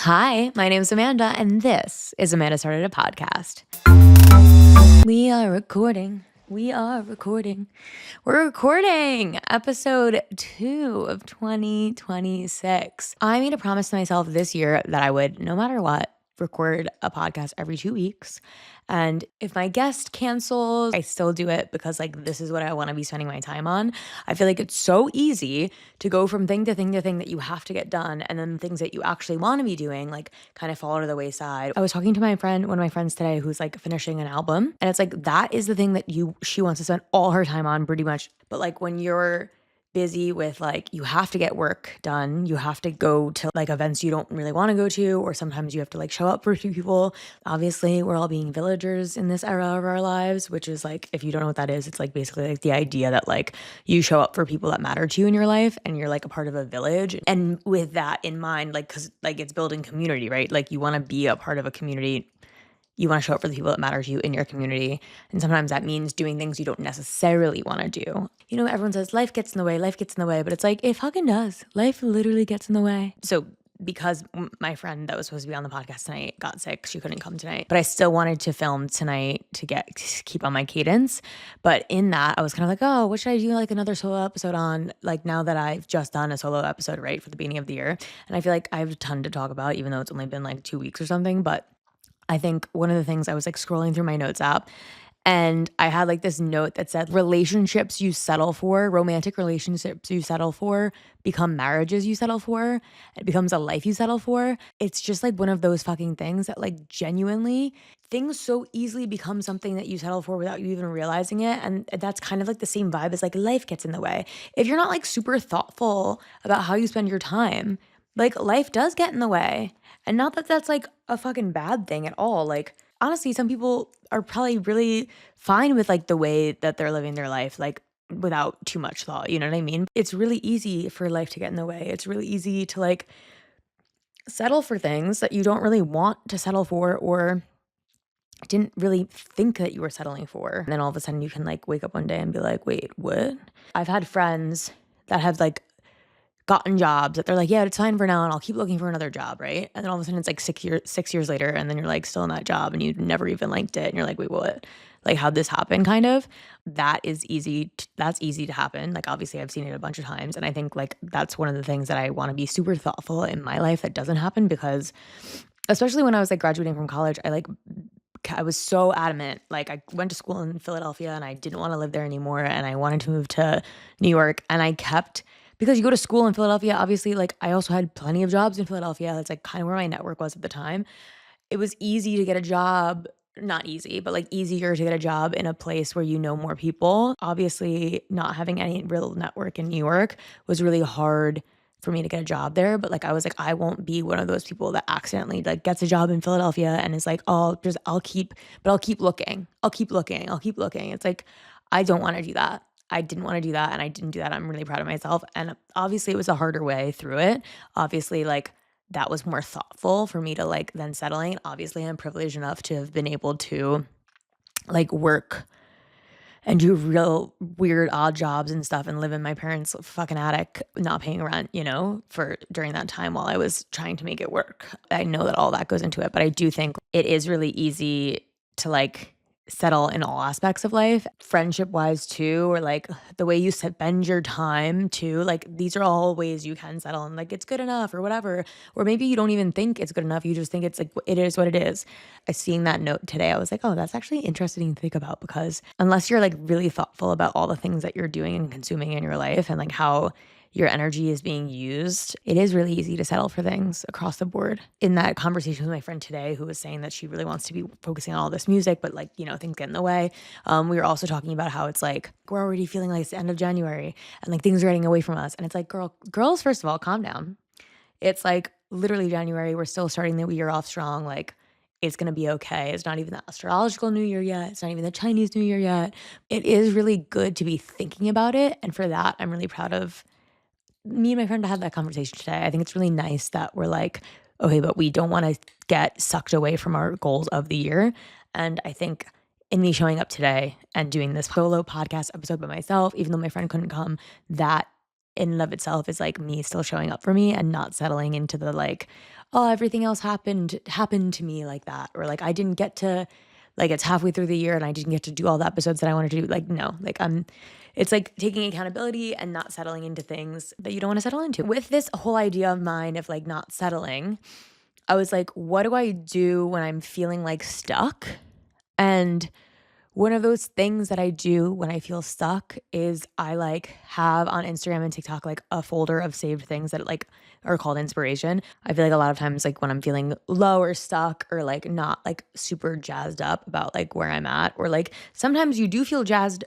Hi, my name's Amanda, and this is Amanda Started a Podcast. We are recording. We're recording episode 2 of 2026. I made a promise to myself this year that I would, no matter what, record a podcast every 2 weeks. And if my guest cancels, I still do it because this is what I want to be spending my time on. I feel like it's so easy to go from thing to thing to thing that you have to get done, and then things that you actually want to be doing kind of fall to the wayside. I was talking to one of my friends today who's finishing an album, and it's that is the thing that she wants to spend all her time on pretty much. But when you're busy with you have to get work done, you have to go to events you don't really want to go to, or sometimes you have to show up for a few people. Obviously, we're all being villagers in this era of our lives, which is if you don't know what that is, it's basically the idea that you show up for people that matter to you in your life, and you're a part of a village. And with that in mind, because it's building community, right? You want to be a part of a community. You want to show up for the people that matter to you in your community. And sometimes that means doing things you don't necessarily want to do. You know, everyone says life gets in the way, but it's it fucking does. Life literally gets in the way. So because my friend that was supposed to be on the podcast tonight got sick, she couldn't come tonight, but I still wanted to film tonight to keep on my cadence. But in that, I was kind of oh, what should I do another solo episode on, now that I've just done a solo episode, right, for the beginning of the year. And I feel I have a ton to talk about, even though it's only been 2 weeks or something. But I think one of the things, I was scrolling through my notes app, and I had this note that said relationships you settle for, romantic relationships you settle for, become marriages you settle for. It becomes a life you settle for. It's just one of those fucking things that genuinely things so easily become something that you settle for without you even realizing it. And that's kind of the same vibe as life gets in the way. If you're not super thoughtful about how you spend your time, life does get in the way. And not that that's a fucking bad thing at all. Honestly, some people are probably really fine with the way that they're living their life, without too much thought. You know what I mean? It's really easy for life to get in the way. It's really easy to settle for things that you don't really want to settle for, or didn't really think that you were settling for. And then all of a sudden you can wake up one day and be wait, what? I've had friends that have gotten jobs that they're yeah, it's fine for now, and I'll keep looking for another job, right? And then all of a sudden it's 6 years later, and then you're still in that job, and you never even liked it, and you're wait, what? How'd this happen, kind of? That's easy to happen. Obviously I've seen it a bunch of times, and I think that's one of the things that I want to be super thoughtful in my life that doesn't happen, because especially when I was graduating from college, I was so adamant. I went to school in Philadelphia, and I didn't want to live there anymore, and I wanted to move to New York, and I kept, because you go to school in Philadelphia, obviously, I also had plenty of jobs in Philadelphia. That's kind of where my network was at the time. It was easy to get a job, not easy, but easier to get a job in a place where you know more people. Obviously, not having any real network in New York was really hard for me to get a job there. But I was I won't be one of those people that accidentally gets a job in Philadelphia and is oh, I'll keep looking. It's I don't want to do that. I didn't want to do that, and I didn't do that. I'm really proud of myself. And obviously it was a harder way through it. Obviously, that was more thoughtful for me to then settling. Obviously, I'm privileged enough to have been able to work and do real weird odd jobs and stuff, and live in my parents' fucking attic, not paying rent, for during that time while I was trying to make it work. I know that all that goes into it, but I do think it is really easy to settle in all aspects of life, friendship wise too, or the way you spend your time too. These are all ways you can settle, and it's good enough or whatever. Or maybe you don't even think it's good enough. You just think it's it is what it is. Seeing that note today, I was oh, that's actually interesting to think about, because unless you're really thoughtful about all the things that you're doing and consuming in your life, and how your energy is being used, it is really easy to settle for things across the board. In that conversation with my friend today, who was saying that she really wants to be focusing on all this music, but things get in the way. We were also talking about how it's we're already feeling it's the end of January, and things are getting away from us. And it's girls, first of all, calm down. It's literally January. We're still starting the year off strong. It's going to be okay. It's not even the astrological new year yet. It's not even the Chinese new year yet. It is really good to be thinking about it. And for that, I'm really proud of me and my friend had that conversation today. I think it's really nice that we're okay, but we don't want to get sucked away from our goals of the year. And I think in me showing up today and doing this solo podcast episode by myself, even though my friend couldn't come, that in and of itself is like me still showing up for me and not settling into the like, oh, everything else happened to me like that. Or like I didn't get to like it's halfway through the year and I didn't get to do all the episodes that I wanted to do. Like, no, like it's like taking accountability and not settling into things that you don't want to settle into. With this whole idea of mine of like not settling, I was like, what do I do when I'm feeling like stuck? And one of those things that I do when I feel stuck is I like have on Instagram and TikTok like a folder of saved things that like are called inspiration. I feel like a lot of times like when I'm feeling low or stuck or like not like super jazzed up about like where I'm at, or like sometimes you do feel jazzed,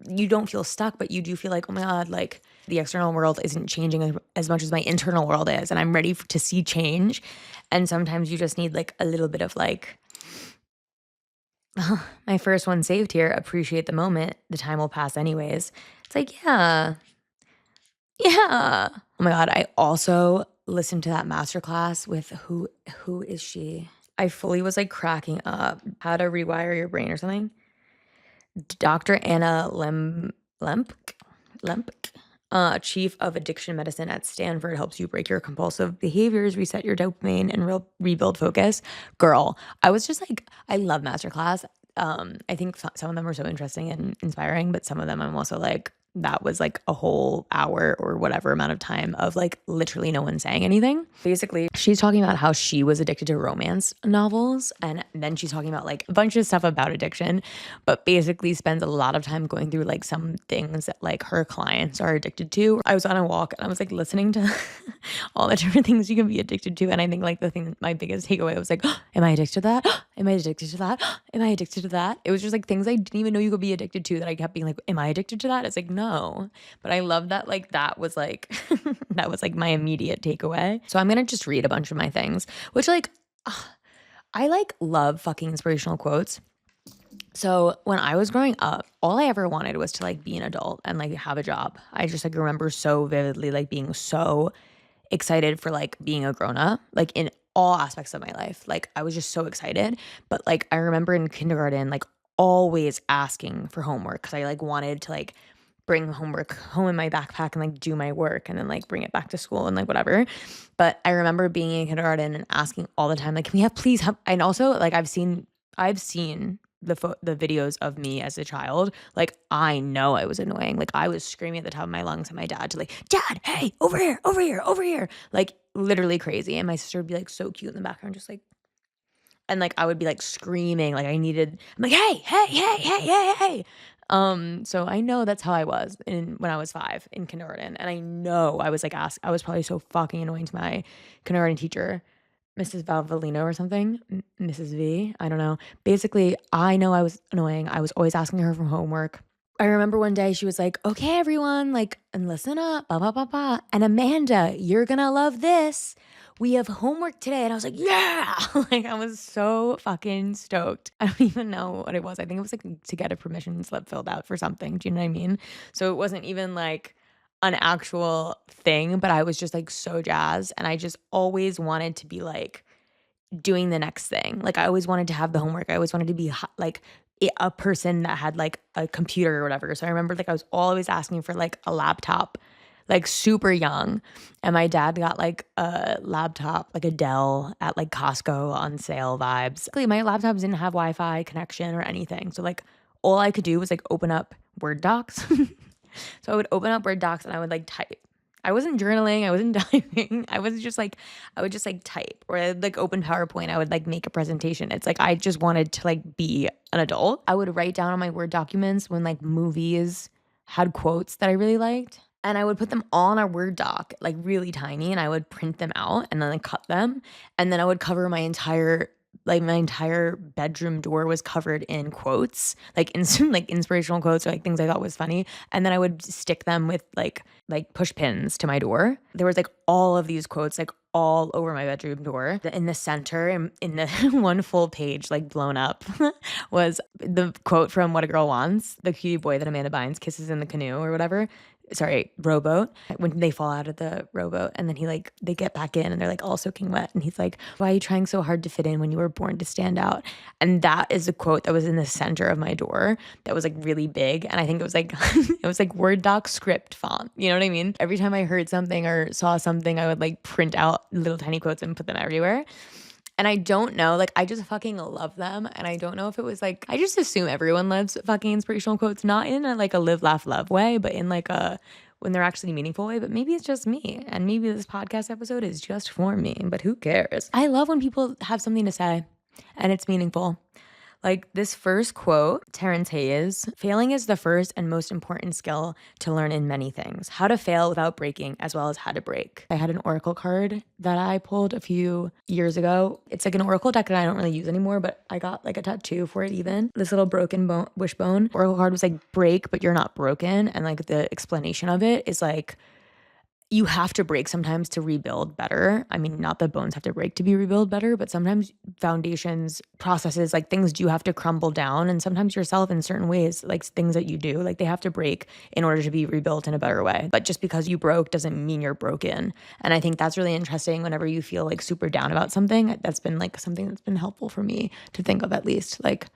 you don't feel stuck, but you do feel like, oh my God, like the external world isn't changing as much as my internal world is, and I'm ready to see change. And sometimes you just need like a little bit of like, my first one saved here, appreciate the moment. The time will pass anyways. It's like, yeah, yeah. Oh my God. I also listened to that masterclass with who is she? I fully was like cracking up. How to rewire your brain or something. Dr. Anna Lempk, chief of addiction medicine at Stanford, helps you break your compulsive behaviors, reset your dopamine, and rebuild focus. Girl, I was just like, I love masterclass. I think some of them are so interesting and inspiring, but some of them I'm also like, that was like a whole hour or whatever amount of time of like literally no one saying anything. Basically, she's talking about how she was addicted to romance novels, and then she's talking about like a bunch of stuff about addiction, but basically spends a lot of time going through like some things that like her clients are addicted to. I was on a walk and I was like listening to all the different things you can be addicted to, and I think like the thing, my biggest takeaway was like, oh, am I addicted to that? Am I addicted to that? Am I addicted to that? It was just like things I didn't even know you could be addicted to that I kept being like, am I addicted to that? It's like, no. But I love that like that was like that was like my immediate takeaway. So I'm gonna just read a bunch of my things, which like I like love fucking inspirational quotes. So when I was growing up, all I ever wanted was to like be an adult and like have a job. I just like remember so vividly like being so excited for like being a grown up, like in all aspects of my life. Like I was just so excited. But like I remember in kindergarten, like always asking for homework because I like wanted to like bring homework home in my backpack and like do my work and then like bring it back to school and like whatever. But I remember being in kindergarten and asking all the time, like, can we have please have, and also like I've seen the videos of me as a child. Like I know I was annoying. Like I was screaming at the top of my lungs at my dad to like, Dad, hey, over here, over here, over here. Like literally crazy. And my sister would be like so cute in the background, just like, and like I would be like screaming, like I'm like, hey, hey, hey, hey, hey, hey. So I know that's how I was when I was 5 in kindergarten. And I know I was like I was probably so fucking annoying to my kindergarten teacher, Mrs. Valvolino or something, Mrs. V, I don't know. Basically, I know I was annoying. I was always asking her for homework. I remember one day she was like, okay, everyone, like, and listen up, blah, blah, blah, blah. And Amanda, you're gonna love this. We have homework today. And I was like, yeah. Like, I was so fucking stoked. I don't even know what it was. I think it was like to get a permission slip filled out for something. Do you know what I mean? So it wasn't even like an actual thing, but I was just like so jazzed. And I just always wanted to be like doing the next thing. Like I always wanted to have the homework. I always wanted to be like a person that had like a computer or whatever. So I remember like I was always asking for like a laptop, like super young. And my dad got like a laptop, like a Dell at like Costco on sale vibes. Like, my laptop didn't have Wi-Fi connection or anything. So like all I could do was like open up Word docs. So I would open up Word docs and I would like type. I wasn't journaling, I wasn't typing. I would just like type, or I'd like open PowerPoint, I would like make a presentation. It's like I just wanted to like be an adult. I would write down on my Word documents when like movies had quotes that I really liked. And I would put them all in a Word doc, like really tiny, and I would print them out and then like cut them. And then I would cover my entire bedroom door was covered in quotes, like instant like inspirational quotes or like things I thought was funny. And then I would stick them with like push pins to my door. There was like all of these quotes like all over my bedroom door. In the center, in the one full page, like blown up, was the quote from What a Girl Wants, the cutie boy that Amanda Bynes kisses in the canoe or whatever. rowboat, when they fall out of the rowboat and then they get back in and they're like all soaking wet. And he's like, why are you trying so hard to fit in when you were born to stand out? And that is a quote that was in the center of my door that was like really big. And I think it was like, it was like Word doc script font. You know what I mean? Every time I heard something or saw something, I would like print out little tiny quotes and put them everywhere. And I don't know, like, I just fucking love them. And I don't know if it was like, I just assume everyone loves fucking inspirational quotes, not in like a live, laugh, love way, but in like when they're actually meaningful way. But maybe it's just me. And maybe this podcast episode is just for me, but who cares? I love when people have something to say and it's meaningful. Like this first quote, Terrence Hayes, failing is the first and most important skill to learn in many things. How to fail without breaking, as well as how to break. I had an Oracle card that I pulled a few years ago. It's like an Oracle deck that I don't really use anymore, but I got like a tattoo for it even. This little broken wishbone. Oracle card was like break, but you're not broken. And like the explanation of it is like, you have to break sometimes to rebuild better. I mean, not that bones have to break to be rebuilt better, but sometimes foundations, processes, like things do have to crumble down. And sometimes yourself in certain ways, like things that you do, like they have to break in order to be rebuilt in a better way. But just because you broke doesn't mean you're broken. And I think that's really interesting whenever you feel like super down about something. That's been like something that's been helpful for me to think of, at least. Like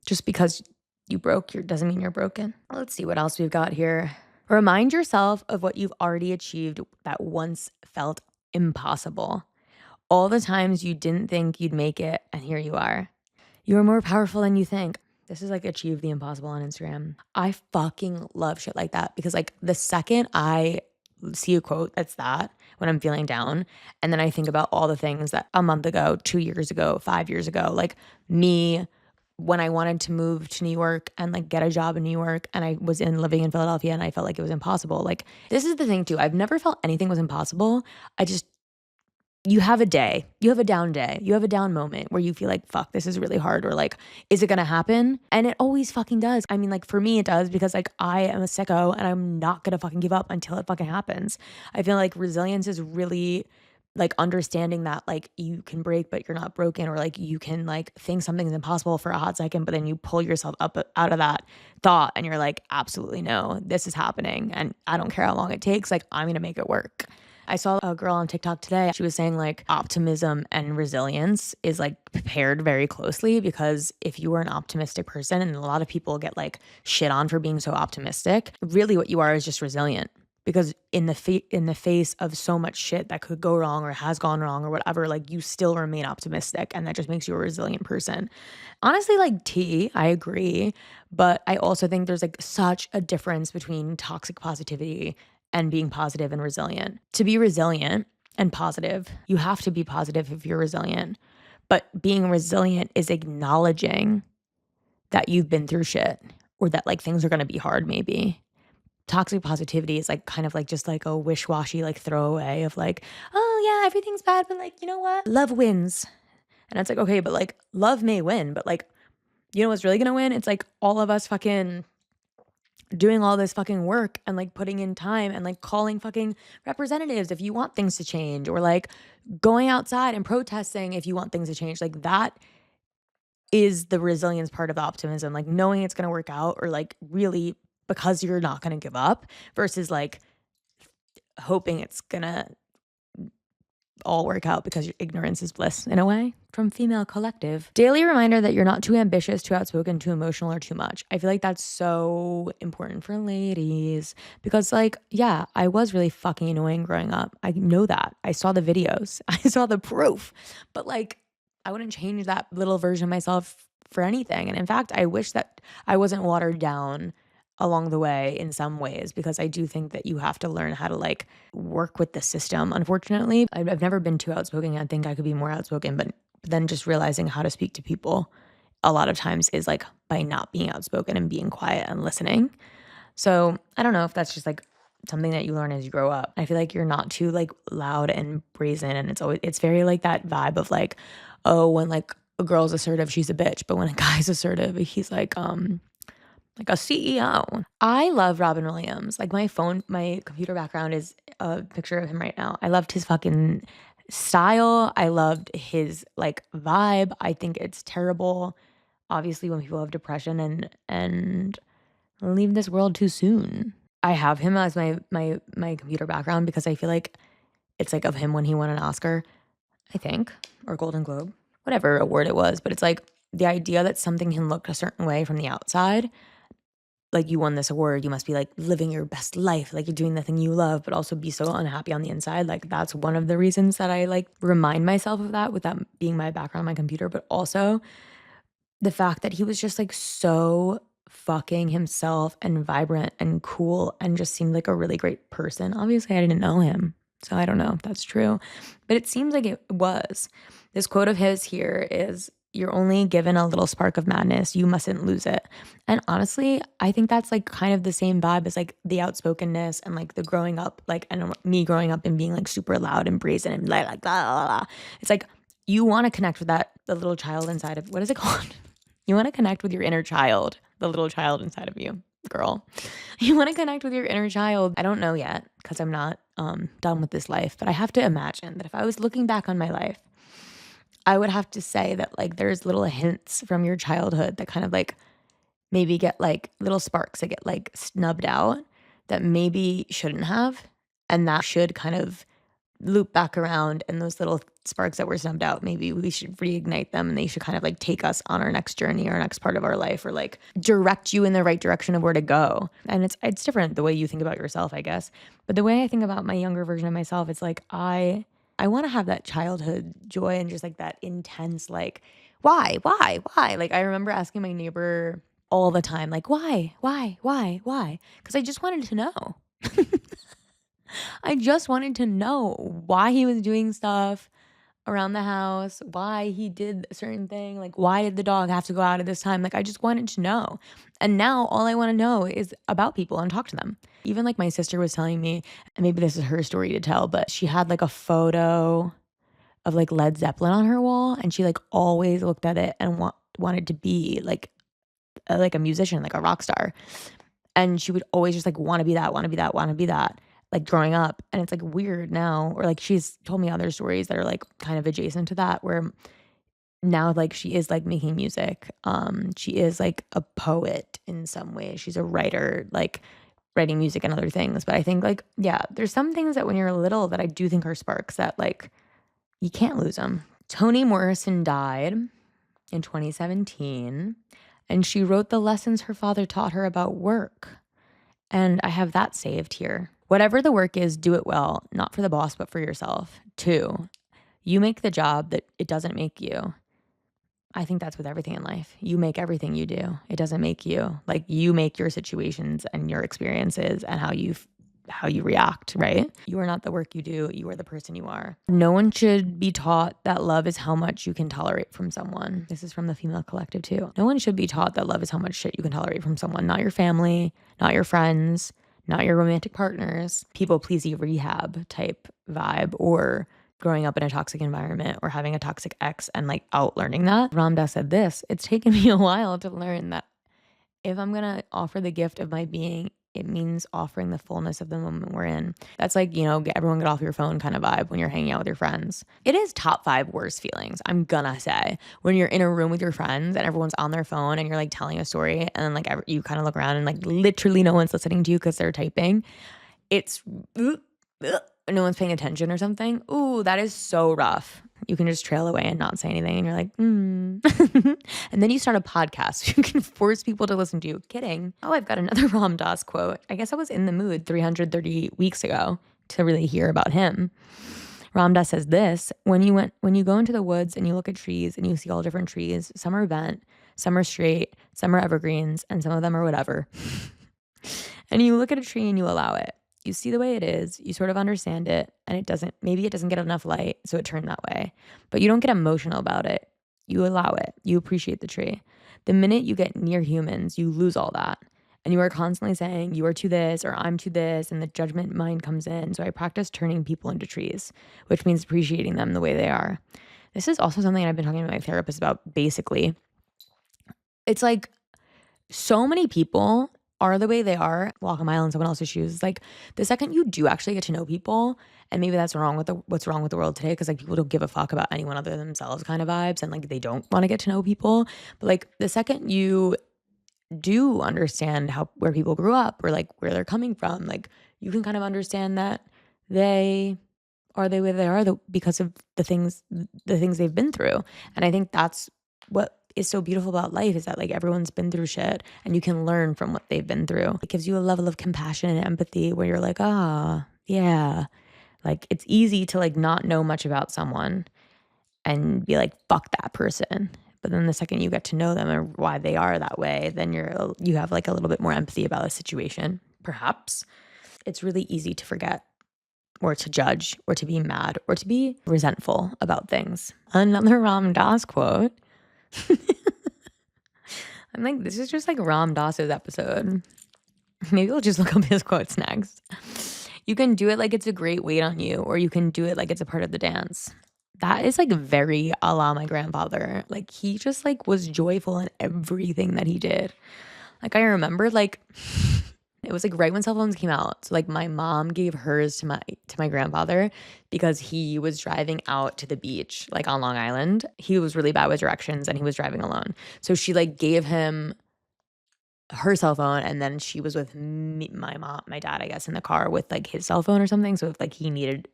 just because you broke doesn't mean you're broken. Let's see what else we've got here. Remind yourself of what you've already achieved that once felt impossible. All the times you didn't think you'd make it, and here you are. You are more powerful than you think. This is like achieve the impossible on Instagram. I fucking love shit like that because like the second I see a quote that's that when I'm feeling down, and then I think about all the things that a month ago, 2 years ago, 5 years ago, like me when I wanted to move to New York and like get a job in New York and I was living in Philadelphia and I felt like it was impossible. Like this is the thing too. I've never felt anything was impossible. You have a day, you have a down day, you have a down moment where you feel like, fuck, this is really hard, or like, is it gonna happen? And it always fucking does. I mean, like for me, it does because like I am a sicko and I'm not gonna fucking give up until it fucking happens. I feel like resilience is really like understanding that like you can break but you're not broken, or like you can like think something's impossible for a hot second but then you pull yourself up out of that thought and you're like, absolutely no, this is happening and I don't care how long it takes, like I'm gonna make it work. I saw a girl on TikTok today. She was saying like optimism and resilience is like paired very closely, because if you are an optimistic person, and a lot of people get like shit on for being so optimistic, really what you are is just resilient. Because in the face of so much shit that could go wrong or has gone wrong or whatever, like you still remain optimistic, and that just makes you a resilient person. Honestly, like I agree, but I also think there's like such a difference between toxic positivity and being positive and resilient. To be resilient and positive, you have to be positive if you're resilient. But being resilient is acknowledging that you've been through shit, or that like things are going to be hard maybe. Toxic positivity is like kind of like just like a wish-washy like throwaway of like, oh yeah, everything's bad, but like, you know what? Love wins. And it's like, okay, but like love may win, but like, you know what's really gonna win? It's like all of us fucking doing all this fucking work and like putting in time and like calling fucking representatives if you want things to change, or like going outside and protesting if you want things to change. Like that is the resilience part of the optimism, like knowing it's going to work out, or like really because you're not going to give up, versus like hoping it's going to all work out because your ignorance is bliss in a way. From Female Collective. Daily reminder that you're not too ambitious, too outspoken, too emotional, or too much. I feel like that's so important for ladies because like, yeah, I was really fucking annoying growing up. I know that. I saw the videos. I saw the proof. But like, I wouldn't change that little version of myself for anything. And in fact, I wish that I wasn't watered down along the way in some ways, because I do think that you have to learn how to like work with the system. Unfortunately, I've never been too outspoken. I think I could be more outspoken, but then just realizing how to speak to people a lot of times is like by not being outspoken and being quiet and listening. So I don't know if that's just like something that you learn as you grow up. I feel like you're not too like loud and brazen, and it's very like that vibe of like, oh, when like a girl's assertive, she's a bitch, but when a guy's assertive, he's like a CEO. I love Robin Williams. Like my computer background is a picture of him right now. I loved his fucking style. I loved his like vibe. I think it's terrible, obviously, when people have depression and leave this world too soon. I have him as my computer background because I feel like it's like of him when he won an Oscar, I think, or Golden Globe, whatever award it was. But it's like the idea that something can look a certain way from the outside, like you won this award, you must be like living your best life, like you're doing the thing you love, but also be so unhappy on the inside. Like that's one of the reasons that I like remind myself of that with that being my background on my computer, but also the fact that he was just like so fucking himself and vibrant and cool and just seemed like a really great person. Obviously, I didn't know him, so I don't know if that's true, but it seems like it was. This quote of his here is, "You're only given a little spark of madness. You mustn't lose it." And honestly, I think that's like kind of the same vibe as like the outspokenness and like the growing up, like, and me growing up and being like super loud and brazen and like blah, blah, blah. It's like you want to connect with that, the little child inside of, what is it called? You want to connect with your inner child, the little child inside of you, girl. You want to connect with your inner child. I don't know yet because I'm not done with this life, but I have to imagine that if I was looking back on my life, I would have to say that like there's little hints from your childhood that kind of like maybe get like little sparks that get like snubbed out that maybe shouldn't have. And that should kind of loop back around, and those little sparks that were snubbed out, maybe we should reignite them and they should kind of like take us on our next journey, our next part of our life, or like direct you in the right direction of where to go. And it's different the way you think about yourself, I guess. But the way I think about my younger version of myself, it's like I want to have that childhood joy and just like that intense like why? Like I remember asking my neighbor all the time, like why? Because I just wanted to know. I just wanted to know why he was doing stuff around the house, why he did a certain thing, like why did the dog have to go out at this time? Like I just wanted to know. And now all I want to know is about people and talk to them. Even like my sister was telling me, and maybe this is her story to tell, but she had like a photo of like Led Zeppelin on her wall, and she like always looked at it and wanted to be like a musician, like a rock star. And she would always just like want to be that, want to be that, want to be that, like growing up. And it's like weird now, or like she's told me other stories that are like kind of adjacent to that, where now like she is like making music. She is like a poet in some way. She's a writer, like writing music and other things. But I think like, yeah, there's some things that when you're little that I do think are sparks that like you can't lose them. Toni Morrison died in 2017, and she wrote the lessons her father taught her about work. And I have that saved here. Whatever the work is, do it well, not for the boss, but for yourself. 2, you make the job that it doesn't make you. I think that's with everything in life. You make everything you do. It doesn't make you. Like you make your situations and your experiences and how you react, right? You are not the work you do. You are the person you are. No one should be taught that love is how much you can tolerate from someone. This is from the Female Collective too. No one should be taught that love is how much shit you can tolerate from someone. Not your family, not your friends, not your romantic partners. People pleasy rehab type vibe, or growing up in a toxic environment or having a toxic ex and like out learning that. Ram Dass said this, "It's taken me a while to learn that if I'm gonna offer the gift of my being, it means offering the fullness of the moment we're in." That's like, everyone get off your phone kind of vibe when you're hanging out with your friends. It is top 5 worst feelings, I'm gonna say, when you're in a room with your friends and everyone's on their phone and you're like telling a story and then like you kind of look around and like literally no one's listening to you because they're typing. It's no one's paying attention or something. Ooh, that is so rough. You can just trail away and not say anything. And you're like, And then you start a podcast. You can force people to listen to you. Kidding. Oh, I've got another Ram Dass quote. I guess I was in the mood 330 weeks ago to really hear about him. Ram Dass says this, when you go into the woods and you look at trees and you see all different trees, some are bent, some are straight, some are evergreens, and some of them are whatever. And you look at a tree and you allow it. You see the way it is, you sort of understand it, and maybe it doesn't get enough light, so it turned that way. But you don't get emotional about it. You allow it. You appreciate the tree. The minute you get near humans, you lose all that. And you are constantly saying, you are to this, or I'm to this, and the judgment mind comes in. So I practice turning people into trees, which means appreciating them the way they are. This is also something I've been talking to my therapist about, basically. It's like so many people are the way they are, walk a mile in someone else's shoes. Like the second you do actually get to know people, and maybe that's what's wrong with the world today, because like people don't give a fuck about anyone other than themselves kind of vibes, and like they don't want to get to know people. But like the second you do understand where people grew up or like where they're coming from. Like you can kind of understand that they are the way they are because of the things they've been through. And I think that's what is so beautiful about life is that like everyone's been through shit and you can learn from what they've been through. It gives you a level of compassion and empathy where you're like, ah, yeah. Like it's easy to like not know much about someone and be like, fuck that person. But then the second you get to know them or why they are that way, then you have like a little bit more empathy about the situation, perhaps. It's really easy to forget or to judge or to be mad or to be resentful about things. Another Ram Dass quote. I'm like, this is just like Ram Dass's episode. Maybe we'll just look up his quotes next. You can do it like it's a great weight on you, or you can do it like it's a part of the dance. That is like very a la my grandfather. Like he just like was joyful in everything that he did. Like I remember like it was like right when cell phones came out. So like my mom gave hers to my grandfather because he was driving out to the beach like on Long Island. He was really bad with directions and he was driving alone. So she like gave him her cell phone and then she was with me, my dad, I guess, in the car with like his cell phone or something. So if he needed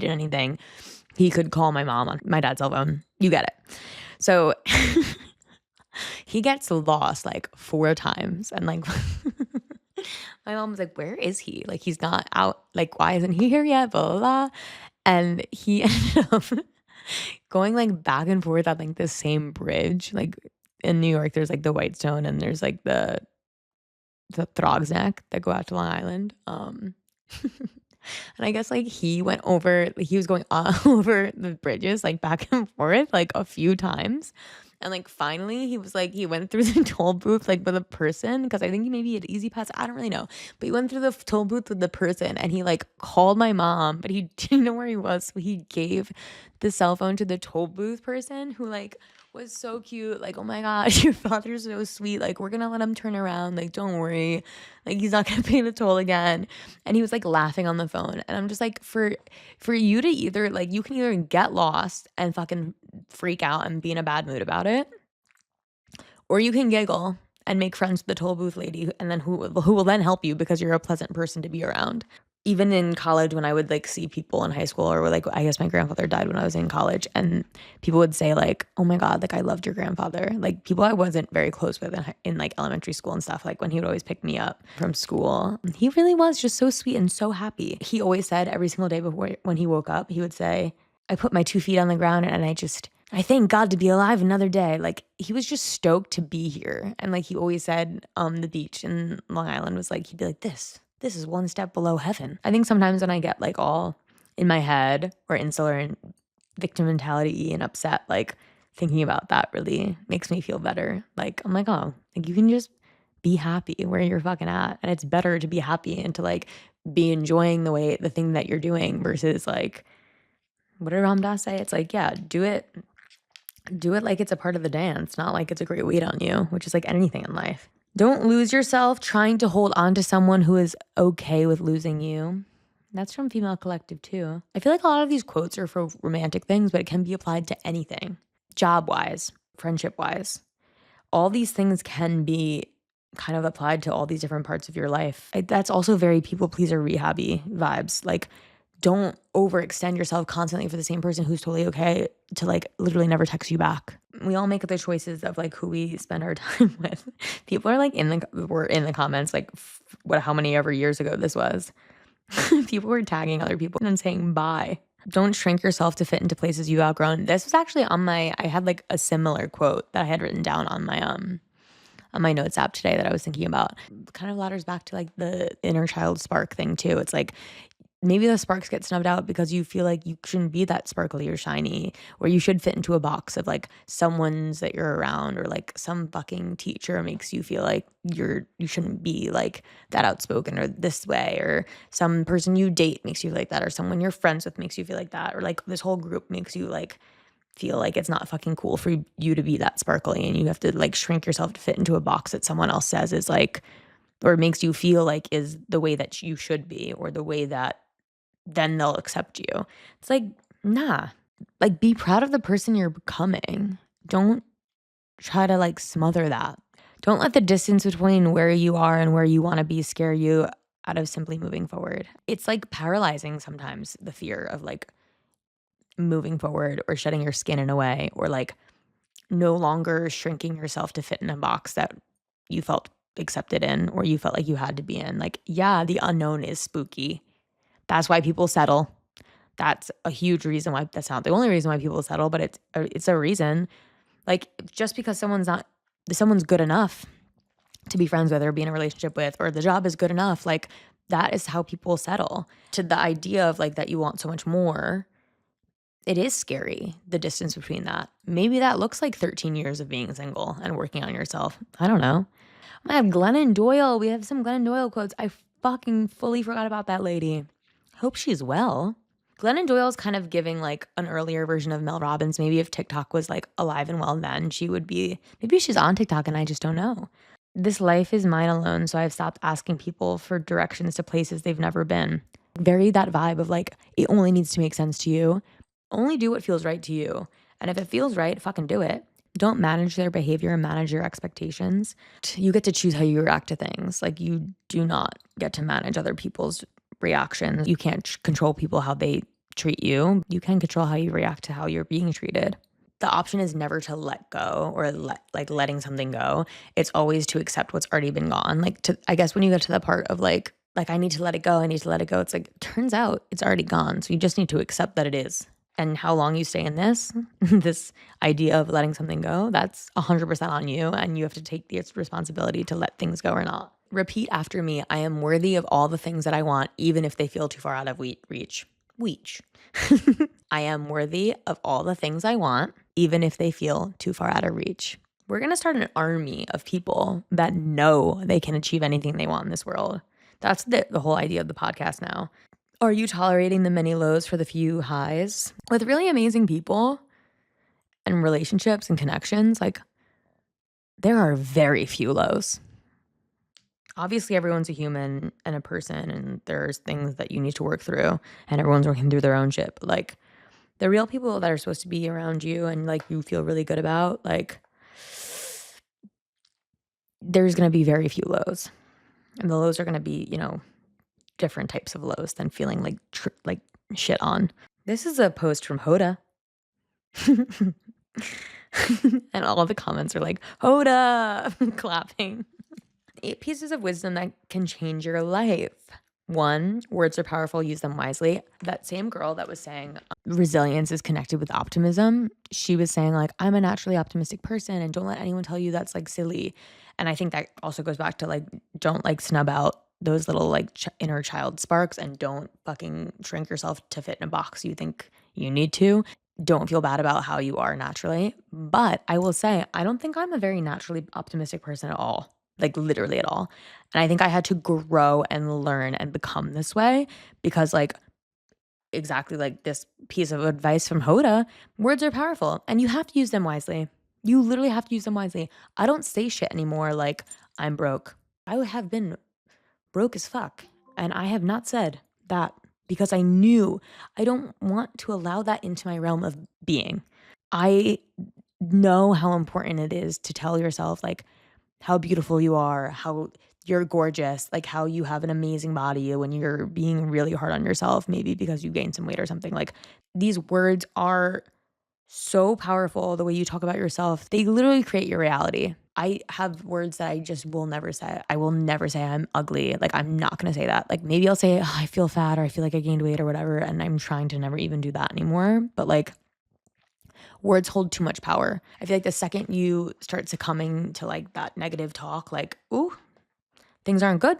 anything, he could call my mom on my dad's cell phone. You get it. So he gets lost like 4 times and like my mom was like, where is he? Like he's not out. Like why isn't he here yet? Blah, blah, blah. And he ended up going like back and forth on like the same bridge. Like in New York, there's like the Whitestone and there's like the Throgs Neck that go out to Long Island. And I guess like he was going over the bridges like back and forth like a few times. And like finally he went through the toll booth like with a person because I think he maybe had Easy Pass. I don't really know. But he went through the toll booth with the person and he like called my mom, but he didn't know where he was. So he gave the cell phone to the toll booth person who like was so cute. Like, oh my gosh, your father's so sweet. Like, we're gonna let him turn around. Like, don't worry. Like, he's not gonna pay the toll again. And he was like laughing on the phone. And I'm just like, for you to either like you can either get lost and fucking freak out and be in a bad mood about it, or you can giggle and make friends with the toll booth lady and then who will then help you because you're a pleasant person to be around. Even in college when I would like see people in high school or like I guess my grandfather died when I was in college and people would say like, oh my God, like I loved your grandfather. Like people I wasn't very close with in like elementary school and stuff, like when he would always pick me up from school. He really was just so sweet and so happy. He always said every single day before when he woke up, he would say, I put my 2 feet on the ground and I thank God to be alive another day. Like he was just stoked to be here. And like he always said, the beach in Long Island was like, he'd be like, this is one step below heaven. I think sometimes when I get like all in my head or insular and victim mentality and upset, like thinking about that really makes me feel better. Like I'm like, oh, like you can just be happy where you're fucking at. And it's better to be happy and to like be enjoying the thing that you're doing versus like, what did Ram Dass say? It's like, yeah, do it like it's a part of the dance, not like it's a great weight on you, which is like anything in life. Don't lose yourself trying to hold on to someone who is okay with losing you. That's from Female Collective too. I feel like a lot of these quotes are for romantic things, but it can be applied to anything. Job-wise, friendship-wise. All these things can be kind of applied to all these different parts of your life. That's also very people pleaser rehabby vibes. Like don't overextend yourself constantly for the same person who's totally okay to like literally never text you back. We all make the choices of like who we spend our time with. People are like were in the comments like how many ever years ago this was. People were tagging other people and saying bye. Don't shrink yourself to fit into places you've outgrown. This was actually I had like a similar quote that I had written down on my notes app today that I was thinking about. Kind of ladders back to like the inner child spark thing too. It's like maybe the sparks get snubbed out because you feel like you shouldn't be that sparkly or shiny, or you should fit into a box of like someone's that you're around, or like some fucking teacher makes you feel like you shouldn't be like that outspoken or this way, or some person you date makes you like that, or someone you're friends with makes you feel like that, or like this whole group makes you like feel like it's not fucking cool for you to be that sparkly and you have to like shrink yourself to fit into a box that someone else says is like, or makes you feel like is the way that you should be, or the way that then they'll accept you. It's like, nah, like be proud of the person you're becoming. Don't try to like smother that. Don't let the distance between where you are and where you want to be scare you out of simply moving forward. It's like paralyzing sometimes, the fear of like moving forward or shedding your skin in a way, or like no longer shrinking yourself to fit in a box that you felt accepted in or you felt like you had to be in. Like, yeah, the unknown is spooky. That's why people settle. That's a huge reason why. That's not the only reason why people settle, but it's a reason. Like, just because someone's good enough to be friends with or be in a relationship with, or the job is good enough, like that is how people settle. To the idea of like that you want so much more, it is scary, the distance between that. Maybe that looks like 13 years of being single and working on yourself. I don't know. I have Glennon Doyle. We have some Glennon Doyle quotes. I fucking fully forgot about that lady. Hope she's well. Glennon Doyle's kind of giving like an earlier version of Mel Robbins. Maybe if TikTok was like alive and well then, she would be, maybe she's on TikTok and I just don't know. This life is mine alone, so I've stopped asking people for directions to places they've never been. Very that vibe of like, it only needs to make sense to you. Only do what feels right to you. And if it feels right, fucking do it. Don't manage their behavior and manage your expectations. You get to choose how you react to things. Like, you do not get to manage other people's reactions. You can't control people how they treat you. You can control how you react to how you're being treated. The option is never to let go or letting something go. It's always to accept what's already been gone. I guess when you get to the part of like I need to let it go, I need to let it go. It's like, turns out it's already gone. So you just need to accept that it is. And how long you stay in this idea of letting something go, that's 100% on you. And you have to take the responsibility to let things go or not. Repeat after me. I am worthy of all the things that I want, even if they feel too far out of reach. I am worthy of all the things I want, even if they feel too far out of reach. We're going to start an army of people that know they can achieve anything they want in this world. That's the whole idea of the podcast now. Are you tolerating the many lows for the few highs? With really amazing people and relationships and connections, like, there are very few lows. Obviously, everyone's a human and a person, and there's things that you need to work through, and everyone's working through their own shit. But like, the real people that are supposed to be around you and like you feel really good about, like, there's going to be very few lows. And the lows are going to be, different types of lows than feeling like shit on. This is a post from Hoda. And all of the comments are like, Hoda, clapping. 8 pieces of wisdom that can change your life. 1, words are powerful, use them wisely. That same girl that was saying resilience is connected with optimism, she was saying like, I'm a naturally optimistic person and don't let anyone tell you that's like silly. And I think that also goes back to like, don't like snub out those little like inner child sparks, and don't fucking shrink yourself to fit in a box you think you need to. Don't feel bad about how you are naturally. But I will say, I don't think I'm a very naturally optimistic person at all. Like, literally at all. And I think I had to grow and learn and become this way because, like, exactly like this piece of advice from Hoda, words are powerful and you have to use them wisely. You literally have to use them wisely. I don't say shit anymore like, I'm broke. I have been broke as fuck. And I have not said that because I knew I don't want to allow that into my realm of being. I know how important it is to tell yourself like how beautiful you are, how you're gorgeous, like how you have an amazing body when you're being really hard on yourself, maybe because you gained some weight or something. Like, these words are so powerful. The way you talk about yourself, they literally create your reality. I have words that I just will never say. I will never say I'm ugly. Like, I'm not going to say that. Like, maybe I'll say, oh, I feel fat, or I feel like I gained weight or whatever. And I'm trying to never even do that anymore. But like, words hold too much power. I feel like the second you start succumbing to like that negative talk, like, ooh, things aren't good.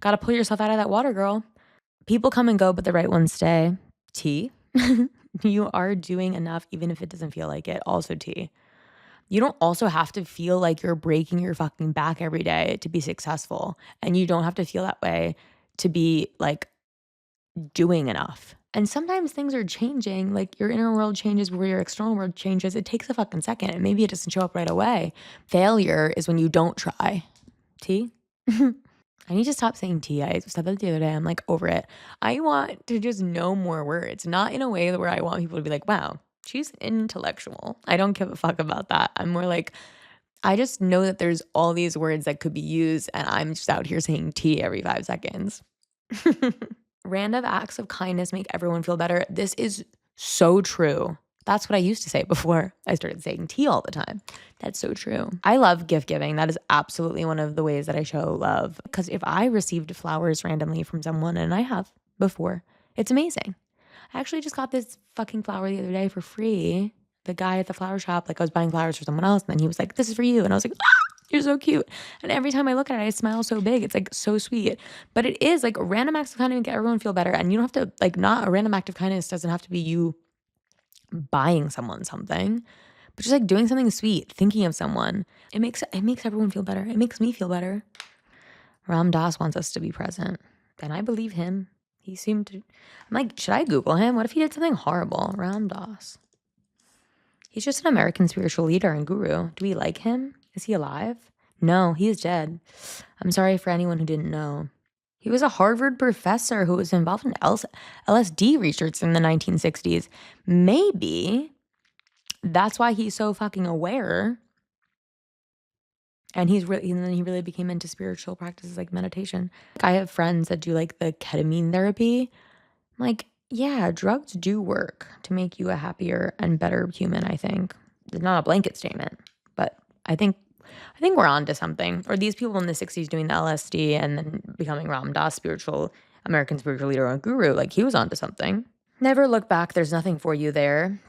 Got to pull yourself out of that water, girl. People come and go, but the right ones stay. T. You are doing enough, even if it doesn't feel like it. Also T. You don't also have to feel like you're breaking your fucking back every day to be successful. And you don't have to feel that way to be like doing enough. And sometimes things are changing, like your inner world changes where your external world changes. It takes a fucking second and maybe it doesn't show up right away. Failure is when you don't try. T? I need to stop saying T. I said that the other day. I'm like over it. I want to just know more words, not in a way where I want people to be like, wow, she's intellectual. I don't give a fuck about that. I'm more like, I just know that there's all these words that could be used, and I'm just out here saying tea every 5 seconds. Random acts of kindness make everyone feel better. This is so true. That's what I used to say before I started saying tea all the time. That's so true. I love gift giving. That is absolutely one of the ways that I show love. Because if I received flowers randomly from someone, and I have before, it's amazing. I actually just got this fucking flower the other day for free. The guy at the flower shop, like I was buying flowers for someone else, and then he was like, "This is for you." And I was like, "Ah, you're so cute." And every time I look at it, I smile so big. It's like so sweet. But it is like random acts of kindness make everyone feel better. And you don't have to, like, not a random act of kindness doesn't have to be you buying someone something, but just like doing something sweet, thinking of someone. It makes everyone feel better. It makes me feel better. Ram Dass wants us to be present. And I believe him. He seemed to. I'm like, should I Google him? What if he did something horrible? Ram Dass. He's just an American spiritual leader and guru. Do we like him? Is he alive? No, he is dead. I'm sorry for anyone who didn't know. He was a Harvard professor who was involved in LSD research in the 1960s. Maybe that's why he's so fucking aware. And then he really became into spiritual practices like meditation. I have friends that do like the ketamine therapy. I'm like, yeah, drugs do work to make you a happier and better human, I think. It's not a blanket statement, but I think we're on to something. Or these people in the 60s doing the LSD and then becoming Ram Dass, American spiritual leader and guru, like he was onto something. Never look back. There's nothing for you there.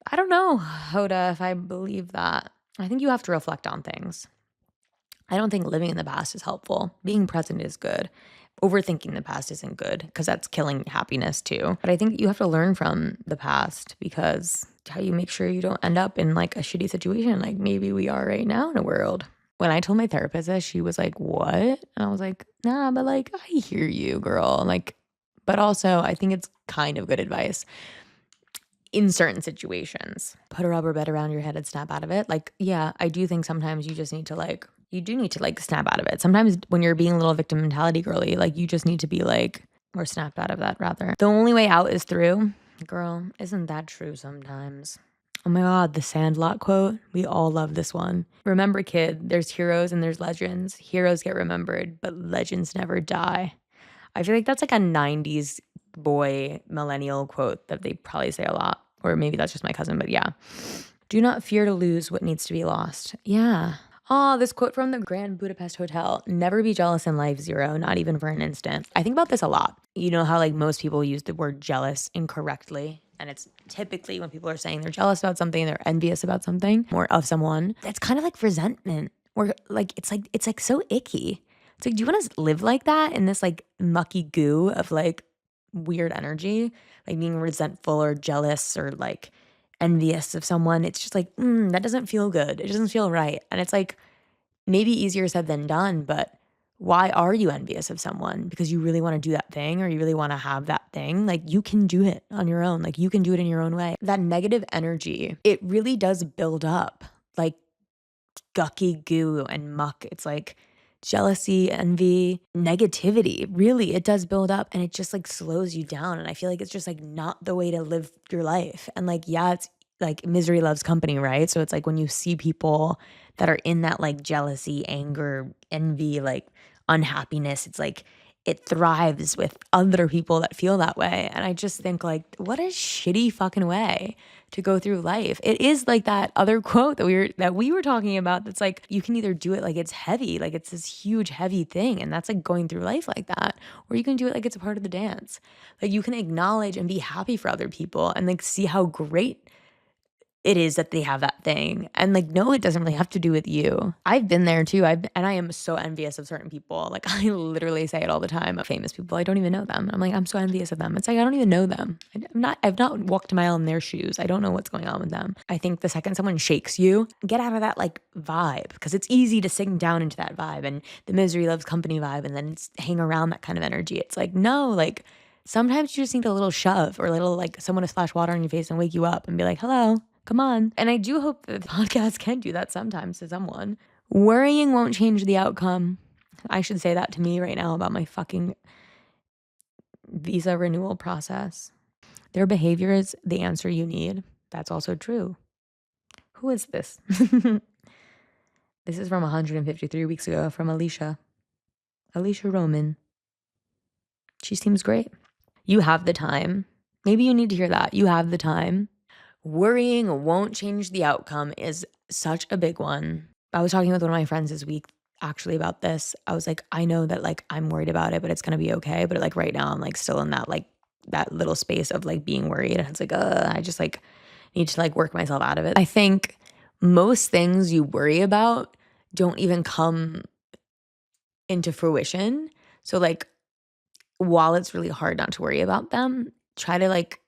I don't know, Hoda, if I believe that. I think you have to reflect on things. I don't think living in the past is helpful. Being present is good. Overthinking the past isn't good because that's killing happiness too. But I think you have to learn from the past because how you make sure you don't end up in like a shitty situation like maybe we are right now in a world. When I told my therapist this, she was like, "What?" And I was like, "Nah, but like I hear you, girl." Like, but also I think it's kind of good advice in certain situations. Put a rubber band around your head and snap out of it. Like, yeah, I do think sometimes you just need to like, you do need to like snap out of it. Sometimes when you're being a little victim mentality girly, like you just need to be like, or snapped out of that rather. The only way out is through. Girl, isn't that true sometimes? Oh my God, the Sandlot quote. We all love this one. Remember, kid, there's heroes and there's legends. Heroes get remembered, but legends never die. I feel like that's like a 90s boy millennial quote that they probably say a lot. Or maybe that's just my cousin, but yeah. Do not fear to lose what needs to be lost. Yeah. Oh, this quote from the Grand Budapest Hotel. Never be jealous in life, zero, not even for an instant. I think about this a lot. You know how like most people use the word jealous incorrectly? And it's typically when people are saying they're jealous about something, they're envious about something or of someone. That's kind of like resentment. Or like it's like so icky. It's like, do you want to live like that in this like mucky goo of like weird energy, like being resentful or jealous or like envious of someone? It's just like, that doesn't feel good. It doesn't feel right. And it's like maybe easier said than done, but why are you envious of someone? Because you really want to do that thing or you really want to have that thing? Like you can do it on your own. Like you can do it in your own way. That negative energy, it really does build up like gucky goo and muck. It's like jealousy, envy, negativity. Really, it does build up and it just like slows you down. And I feel like it's just like not the way to live your life. And like, yeah, it's like misery loves company, right? So it's like when you see people that are in that like jealousy, anger, envy, like unhappiness, it's like it thrives with other people that feel that way. And I just think like, what a shitty fucking way to go through life. It is like that other quote that we were talking about that's like you can either do it like it's heavy, like it's this huge heavy thing and that's like going through life like that, or you can do it like it's a part of the dance. Like you can acknowledge and be happy for other people and like see how great it is that they have that thing. And like, no, it doesn't really have to do with you. I've been there too. And I am so envious of certain people. Like I literally say it all the time of famous people. I don't even know them. I'm like, I'm so envious of them. It's like, I don't even know them. I've not walked a mile in their shoes. I don't know what's going on with them. I think the second someone shakes you, get out of that like vibe because it's easy to sink down into that vibe and the misery loves company vibe and then hang around that kind of energy. It's like, no, like sometimes you just need a little shove or a little like someone to splash water on your face and wake you up and be like, hello. Come on. And I do hope that the podcast can do that sometimes to someone. Worrying won't change the outcome. I should say that to me right now about my fucking visa renewal process. Their behavior is the answer you need. That's also true. Who is this? This is from 153 weeks ago from Alicia Roman. She seems great. You have the time. Maybe you need to hear that. You have the time. Worrying won't change the outcome is such a big one. I was talking with one of my friends this week actually about this. I was like, I know that like I'm worried about it, but it's gonna be okay. But like right now I'm like still in that like that little space of like being worried. And it's like, I just like need to like work myself out of it. I think most things you worry about don't even come into fruition. So like while it's really hard not to worry about them, try to like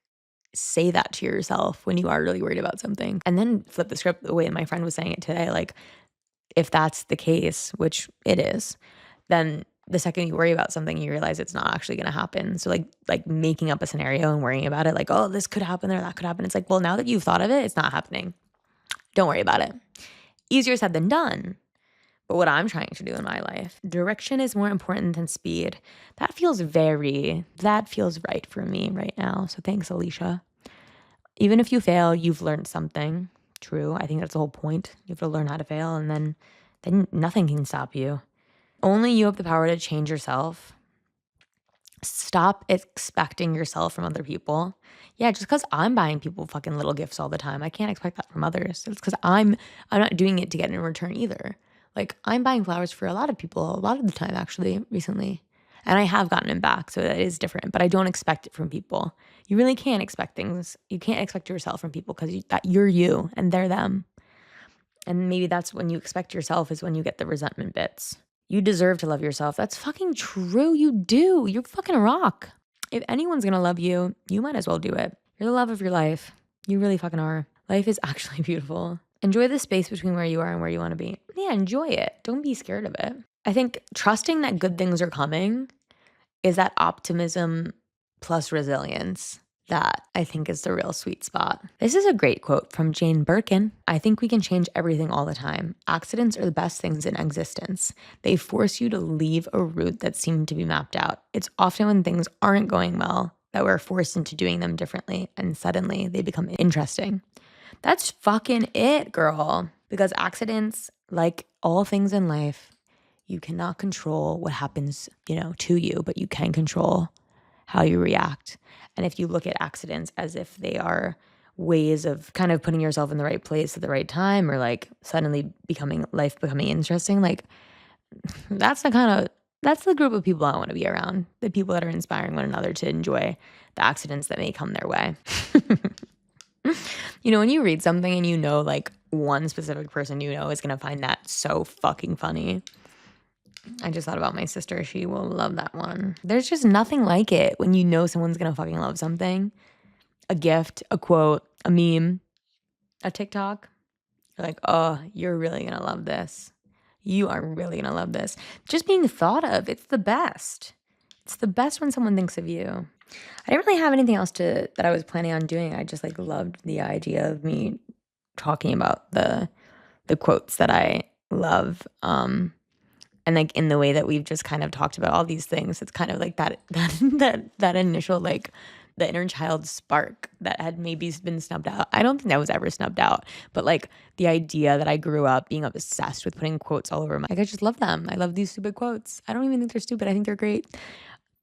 say that to yourself when you are really worried about something. And then flip the script the way my friend was saying it today. Like, if that's the case, which it is, then the second you worry about something, you realize it's not actually going to happen. So like making up a scenario and worrying about it, like, oh, this could happen or that could happen. It's like, well, now that you've thought of it, it's not happening. Don't worry about it. Easier said than done. But what I'm trying to do in my life, direction is more important than speed. That feels right for me right now. So thanks, Alicia. Even if you fail, you've learned something. True. I think that's the whole point. You have to learn how to fail, and then nothing can stop you. Only you have the power to change yourself. Stop expecting yourself from other people. Yeah, just because I'm buying people fucking little gifts all the time, I can't expect that from others. It's because I'm not doing it to get in return either. Like, I'm buying flowers for a lot of people a lot of the time, actually, recently. And I have gotten them back, so that is different. But I don't expect it from people. You really can't expect things. You can't expect yourself from people because you're you and they're them. And maybe that's when you expect yourself is when you get the resentment bits. You deserve to love yourself. That's fucking true. You do. You're fucking a rock. If anyone's gonna love you, you might as well do it. You're the love of your life. You really fucking are. Life is actually beautiful. Enjoy the space between where you are and where you want to be. Yeah, enjoy it. Don't be scared of it. I think trusting that good things are coming is that optimism plus resilience that I think is the real sweet spot. This is a great quote from Jane Birkin. I think we can change everything all the time. Accidents are the best things in existence. They force you to leave a route that seemed to be mapped out. It's often when things aren't going well that we're forced into doing them differently, and suddenly they become interesting. That's fucking it, girl. Because accidents, like all things in life, you cannot control what happens, to you, but you can control how you react. And if you look at accidents as if they are ways of kind of putting yourself in the right place at the right time, or like suddenly becoming interesting, like that's the group of people I want to be around. The people that are inspiring one another to enjoy the accidents that may come their way. When you read something and like one specific person is going to find that so fucking funny. I just thought about my sister. She will love that one. There's just nothing like it when you know someone's going to fucking love something. A gift, a quote, a meme, a TikTok. You're like, oh, you're really going to love this. You are really going to love this. Just being thought of, it's the best. It's the best when someone thinks of you. I didn't really have anything else that I was planning on doing. I just like loved the idea of me talking about the quotes that I love. And like in the way that we've just kind of talked about all these things, it's kind of like that initial like the inner child spark that had maybe been snubbed out. I don't think that was ever snubbed out, but like the idea that I grew up being obsessed with putting quotes all over I just love them. I love these stupid quotes. I don't even think they're stupid. I think they're great.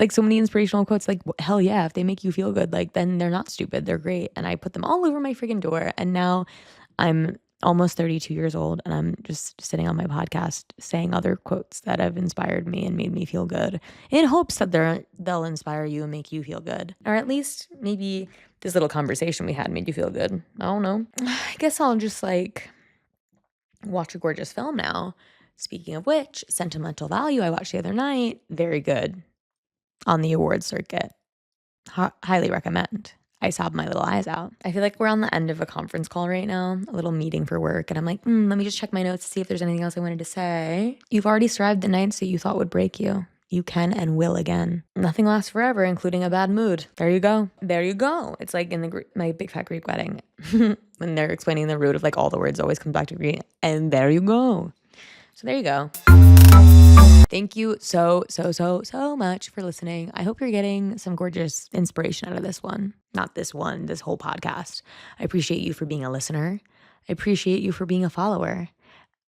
Like so many inspirational quotes, like, hell yeah, if they make you feel good, like then they're not stupid, they're great. And I put them all over my freaking door. And now I'm almost 32 years old and I'm just sitting on my podcast saying other quotes that have inspired me and made me feel good in hopes that they'll inspire you and make you feel good. Or at least maybe this little conversation we had made you feel good. I don't know. I guess I'll just like watch a gorgeous film now. Speaking of which, Sentimental Value I watched the other night, very good. On the awards circuit. Highly recommend. I sobbed my little eyes out. I feel like we're on the end of a conference call right now, a little meeting for work, and I'm like, let me just check my notes to see if there's anything else I wanted to say. You've already survived the nights that you thought would break you. You can and will again. Nothing lasts forever, including a bad mood. There you go. There you go. It's like in my Big Fat Greek Wedding when they're explaining the root of like all the words always come back to Greek. And there you go. So there you go. Thank you so much for listening. I hope you're getting some gorgeous inspiration out of this one. Not this one, this whole podcast. I appreciate you for being a listener. I appreciate you for being a follower.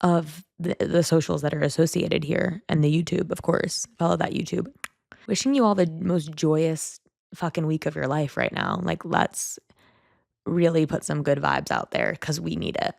of the socials that are associated here, and the YouTube, of course. Follow that YouTube. Wishing you all the most joyous fucking week of your life right now. Like, let's really put some good vibes out there because we need it.